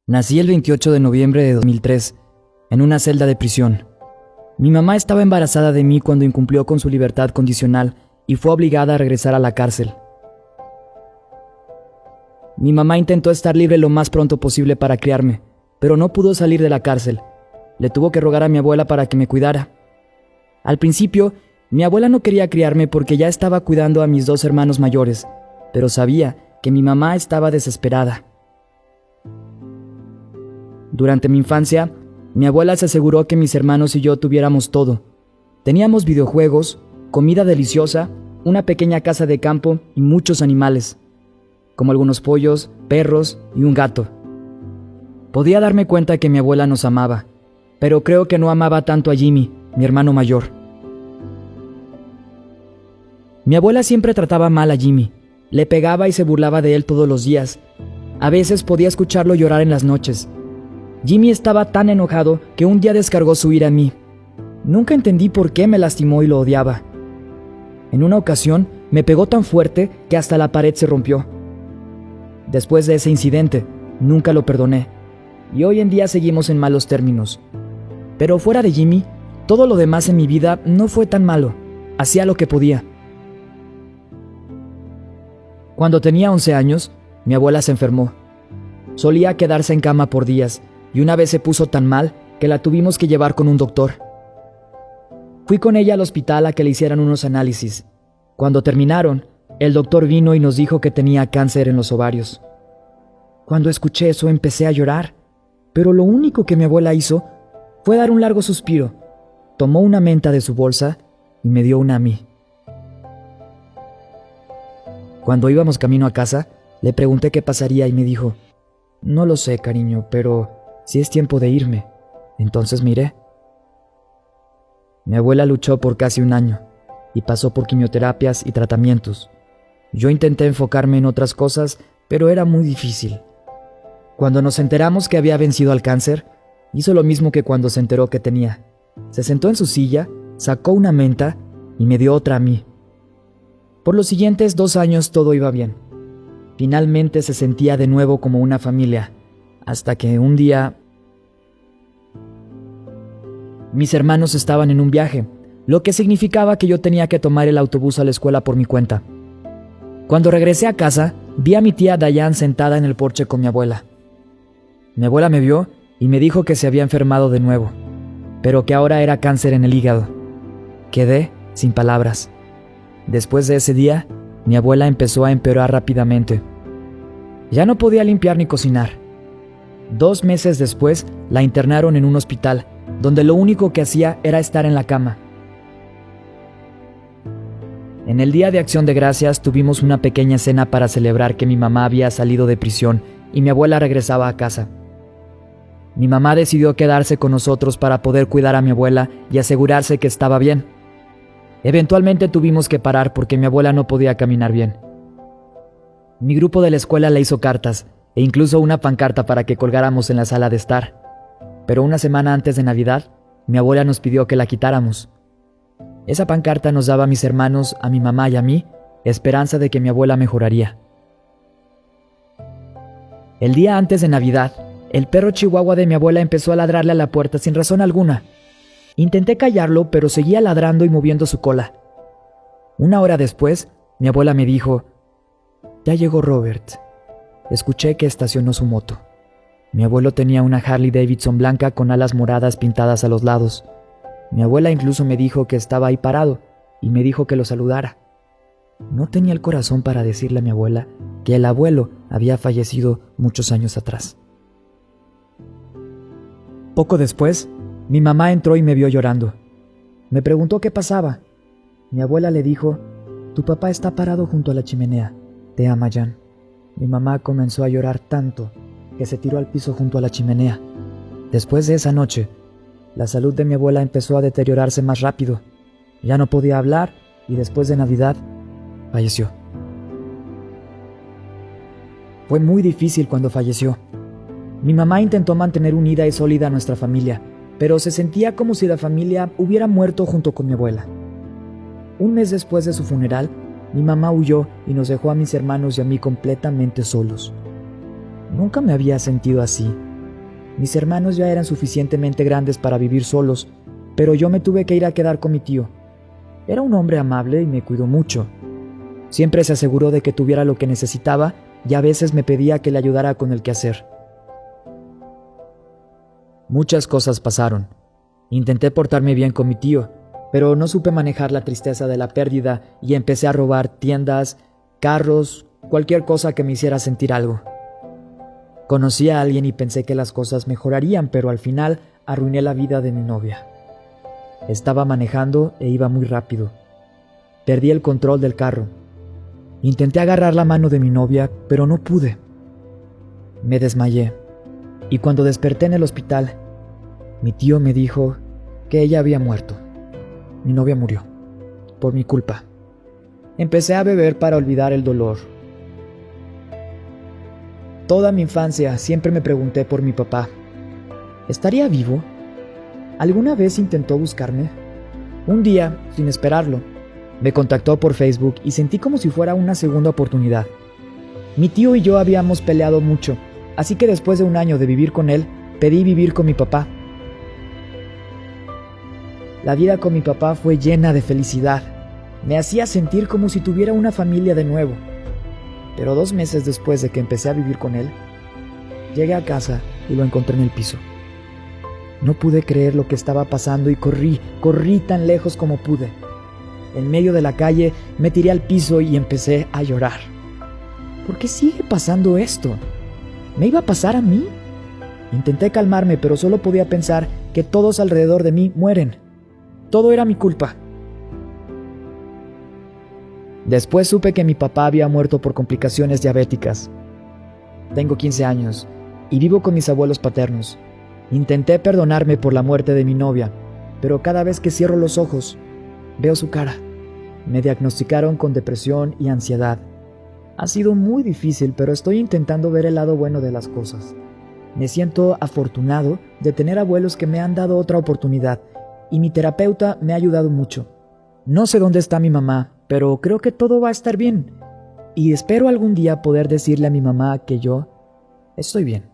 Nací el 28 de noviembre de 2003, en una celda de prisión. Mi mamá estaba embarazada de mí cuando incumplió con su libertad condicional y fue obligada a regresar a la cárcel. Mi mamá intentó estar libre lo más pronto posible para criarme, pero no pudo salir de la cárcel. Le tuvo que rogar a mi abuela para que me cuidara. Al principio, mi abuela no quería criarme porque ya estaba cuidando a mis 2 hermanos mayores, pero sabía que mi mamá estaba desesperada. Durante mi infancia, mi abuela se aseguró que mis hermanos y yo tuviéramos todo. Teníamos videojuegos, comida deliciosa, una pequeña casa de campo y muchos animales, como algunos pollos, perros y un gato. Podía darme cuenta que mi abuela nos amaba, pero creo que no amaba tanto a Jimmy, mi hermano mayor. Mi abuela siempre trataba mal a Jimmy, le pegaba y se burlaba de él todos los días. A veces podía escucharlo llorar en las noches. Jimmy estaba tan enojado que un día descargó su ira en mí. Nunca entendí por qué me lastimó y lo odiaba. En una ocasión me pegó tan fuerte que hasta la pared se rompió. Después de ese incidente, nunca lo perdoné, y hoy en día seguimos en malos términos. Pero fuera de Jimmy, todo lo demás en mi vida no fue tan malo. Hacía lo que podía. Cuando tenía 11 años, mi abuela se enfermó. Solía quedarse en cama por días, y una vez se puso tan mal que la tuvimos que llevar con un doctor. Fui con ella al hospital a que le hicieran unos análisis. Cuando terminaron, el doctor vino y nos dijo que tenía cáncer en los ovarios. Cuando escuché eso empecé a llorar, pero lo único que mi abuela hizo fue dar un largo suspiro. Tomó una menta de su bolsa y me dio una a mí. Cuando íbamos camino a casa, le pregunté qué pasaría y me dijo: «No lo sé, cariño, pero si es tiempo de irme, entonces me iré». Mi abuela luchó por casi un año y pasó por quimioterapias y tratamientos. Yo intenté enfocarme en otras cosas, pero era muy difícil. Cuando nos enteramos que había vencido al cáncer, hizo lo mismo que cuando se enteró que tenía. Se sentó en su silla, sacó una menta y me dio otra a mí. Por los siguientes 2 años todo iba bien. Finalmente se sentía de nuevo como una familia, hasta que un día mis hermanos estaban en un viaje, lo que significaba que yo tenía que tomar el autobús a la escuela por mi cuenta. Cuando regresé a casa, vi a mi tía Dayan sentada en el porche con mi abuela. Mi abuela me vio y me dijo que se había enfermado de nuevo, pero que ahora era cáncer en el hígado. Quedé sin palabras. Después de ese día, mi abuela empezó a empeorar rápidamente. Ya no podía limpiar ni cocinar. 2 meses después, la internaron en un hospital, donde lo único que hacía era estar en la cama. En el Día de Acción de Gracias tuvimos una pequeña cena para celebrar que mi mamá había salido de prisión y mi abuela regresaba a casa. Mi mamá decidió quedarse con nosotros para poder cuidar a mi abuela y asegurarse que estaba bien. Eventualmente tuvimos que parar porque mi abuela no podía caminar bien. Mi grupo de la escuela le hizo cartas e incluso una pancarta para que colgáramos en la sala de estar. Pero una semana antes de Navidad, mi abuela nos pidió que la quitáramos. Esa pancarta nos daba a mis hermanos, a mi mamá y a mí, esperanza de que mi abuela mejoraría. El día antes de Navidad, el perro chihuahua de mi abuela empezó a ladrarle a la puerta sin razón alguna. Intenté callarlo, pero seguía ladrando y moviendo su cola. 1 hora después, mi abuela me dijo: «Ya llegó Robert». Escuché que estacionó su moto. Mi abuelo tenía una Harley Davidson blanca con alas moradas pintadas a los lados. Mi abuela incluso me dijo que estaba ahí parado y me dijo que lo saludara. No tenía el corazón para decirle a mi abuela que el abuelo había fallecido muchos años atrás. Poco después, mi mamá entró y me vio llorando. Me preguntó qué pasaba. Mi abuela le dijo: «Tu papá está parado junto a la chimenea. Te ama, Jan». Mi mamá comenzó a llorar tanto que se tiró al piso junto a la chimenea. Después de esa noche, la salud de mi abuela empezó a deteriorarse más rápido. Ya no podía hablar y después de Navidad, falleció. Fue muy difícil cuando falleció. Mi mamá intentó mantener unida y sólida a nuestra familia, pero se sentía como si la familia hubiera muerto junto con mi abuela. 1 mes después de su funeral, mi mamá huyó y nos dejó a mis hermanos y a mí completamente solos. Nunca me había sentido así, Mis hermanos ya eran suficientemente grandes para vivir solos, pero yo me tuve que ir a quedar con mi tío. Era un hombre amable y me cuidó mucho. Siempre se aseguró de que tuviera lo que necesitaba y a veces me pedía que le ayudara con el quehacer. Muchas cosas pasaron. Intenté portarme bien con mi tío, pero no supe manejar la tristeza de la pérdida y empecé a robar tiendas, carros, cualquier cosa que me hiciera sentir algo. Conocí a alguien y pensé que las cosas mejorarían, pero al final arruiné la vida de mi novia. Estaba manejando e iba muy rápido. Perdí el control del carro. Intenté agarrar la mano de mi novia, pero no pude. Me desmayé, y cuando desperté en el hospital, mi tío me dijo que ella había muerto. Mi novia murió, por mi culpa. Empecé a beber para olvidar el dolor. Toda mi infancia siempre me pregunté por mi papá. ¿Estaría vivo? ¿Alguna vez intentó buscarme? Un día, sin esperarlo, me contactó por Facebook y sentí como si fuera una segunda oportunidad. Mi tío y yo habíamos peleado mucho, así que después de un año de vivir con él, pedí vivir con mi papá. La vida con mi papá fue llena de felicidad. Me hacía sentir como si tuviera una familia de nuevo. Pero 2 meses después de que empecé a vivir con él, llegué a casa y lo encontré en el piso. No pude creer lo que estaba pasando y corrí tan lejos como pude. En medio de la calle me tiré al piso y empecé a llorar. ¿Por qué sigue pasando esto? ¿Me iba a pasar a mí? Intenté calmarme, pero solo podía pensar que todos alrededor de mí mueren. Todo era mi culpa. Después supe que mi papá había muerto por complicaciones diabéticas. Tengo 15 años y vivo con mis abuelos paternos. Intenté perdonarme por la muerte de mi novia, pero cada vez que cierro los ojos, veo su cara. Me diagnosticaron con depresión y ansiedad. Ha sido muy difícil, pero estoy intentando ver el lado bueno de las cosas. Me siento afortunado de tener abuelos que me han dado otra oportunidad, y mi terapeuta me ha ayudado mucho. No sé dónde está mi mamá, pero creo que todo va a estar bien. Y espero algún día poder decirle a mi mamá que yo estoy bien.